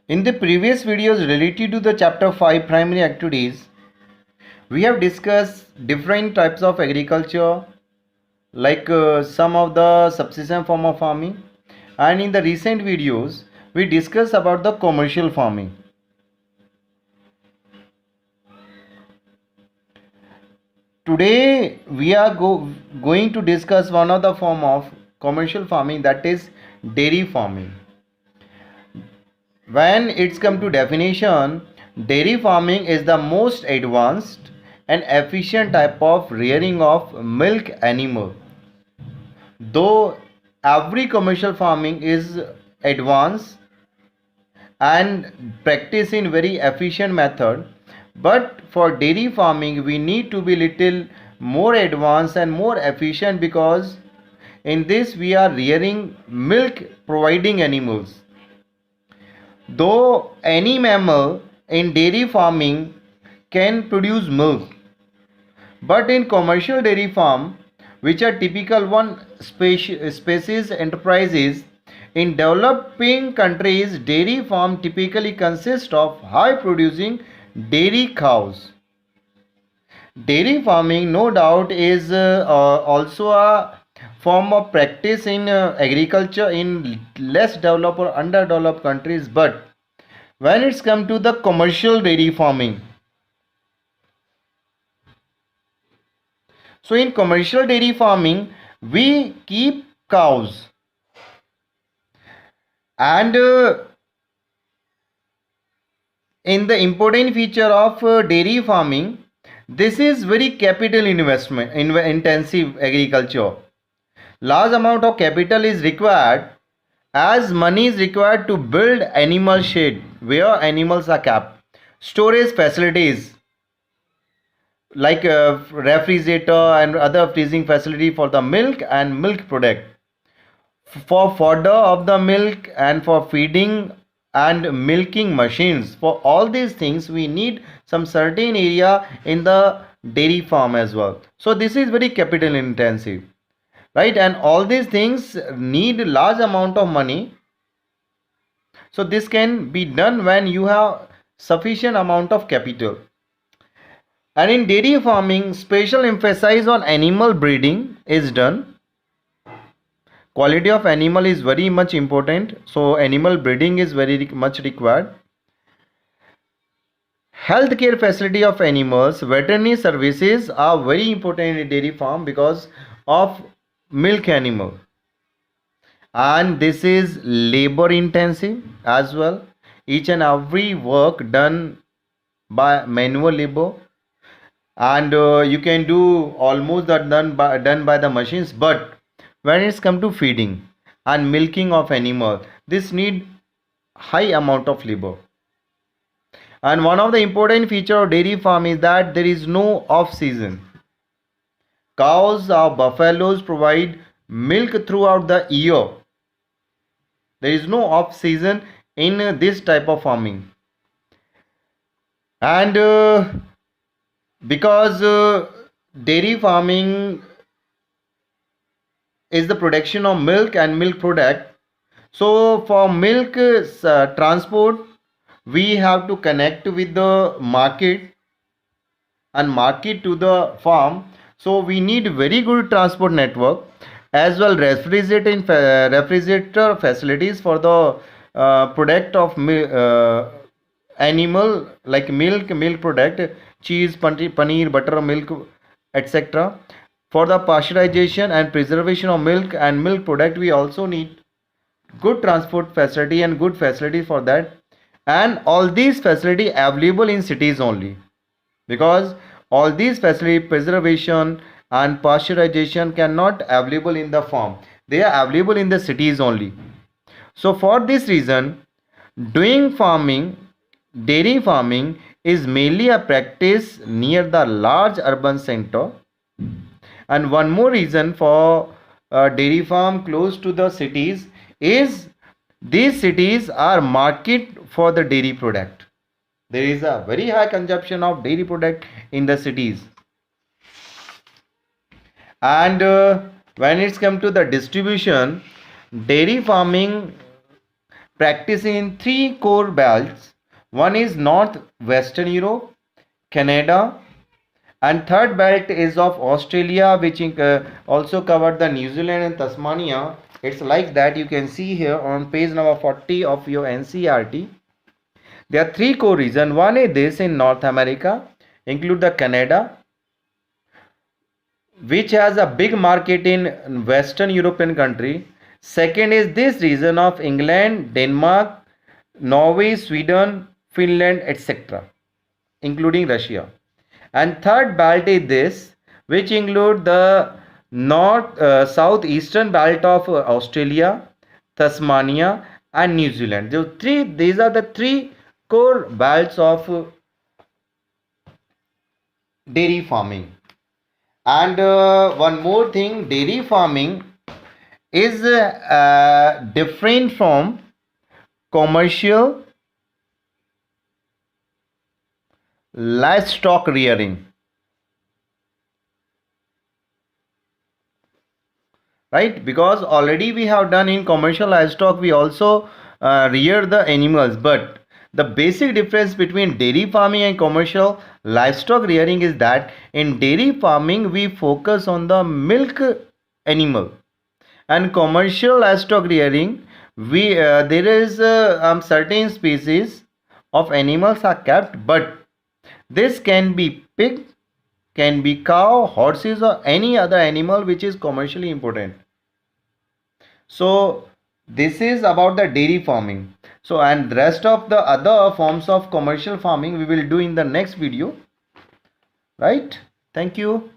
In the previous videos related to the chapter 5 primary activities, we have discussed different types of agriculture like some of the subsistence form of farming, and in the recent videos we discussed about the commercial farming. Today we are going to discuss one of the form of commercial farming, that is dairy farming. When it's come to definition, dairy farming is the most advanced and efficient type of rearing of milk animal. Though every commercial farming is advanced and practice in very efficient method, but for dairy farming we need to be little more advanced and more efficient, because in this we are rearing milk providing animals. Though any mammal in dairy farming can produce milk, but in commercial dairy farm, which are typical one species enterprises, in developing countries, dairy farm typically consist of high producing dairy cows. Dairy farming, no doubt, is also a form of practice in agriculture in less developed or underdeveloped countries. But when it's come to the commercial dairy farming, so in commercial dairy farming we keep cows, and in the important feature of dairy farming, this is very capital investment intensive agriculture. Large amount of capital is required, as money is required to build animal shed where animals are kept, storage facilities like refrigerator and other freezing facility for the milk and milk product, for fodder of the milk, and for feeding and milking machines. For all these things we need some certain area in the dairy farm as well. So this is very capital intensive, right? And all these things need large amount of money. So this can be done when you have sufficient amount of capital. And in dairy farming, special emphasis on animal breeding is done. Quality of animal is very much important, so animal breeding is very much required. Healthcare facility of animals, veterinary services are very important in dairy farm because of milk animal, and this is labor intensive as well. Each and every work done by manual labor, and you can do almost that done by the machines. But when it's come to feeding and milking of animal, this need high amount of labor. And one of the important feature of dairy farm is that there is no off season. Cows or buffaloes provide milk throughout the year. There is no off season in this type of farming. And because dairy farming is the production of milk and milk product, so for milk transport we have to connect with the market and market to the farm. So we need very good transport network, as well refrigerator facilities for the product of animal, like milk product, cheese, paneer, butter, milk, etc. For the pasteurization and preservation of milk and milk product, we also need good transport facility and good facility for that. And all these facility available in cities only, because all these facility, preservation and pasteurization, cannot available in the farm. They are available in the cities only. So for this reason, doing farming, dairy farming is mainly a practice near the large urban center. And one more reason for dairy farm close to the cities is these cities are market for the dairy product. There is a very high consumption of dairy product in the cities. And when it's come to the distribution, dairy farming practice in three core belts. One is Northwestern Europe, Canada, and third belt is of Australia, which also covered the New Zealand and Tasmania. It's like that. You can see here on page number 40 of your NCERT. There are three core regions. One is this in North America, include the Canada, which has a big market in Western European country. Second is this region of England, Denmark, Norway, Sweden, Finland, etc., including Russia. And third belt is this, which include the southeastern belt of Australia, Tasmania, and New Zealand. These are the three core belts of dairy farming. And one more thing, dairy farming is different from commercial livestock rearing, right? Because already we have done in commercial livestock, we also rear the animals, but the basic difference between dairy farming and commercial livestock rearing is that in dairy farming we focus on the milk animal, and commercial livestock rearing we there is certain species of animals are kept, but this can be pig, can be cow, horses, or any other animal which is commercially important. So this is about the dairy farming. So, and the rest of the other forms of commercial farming we will do in the next video, right? Thank you.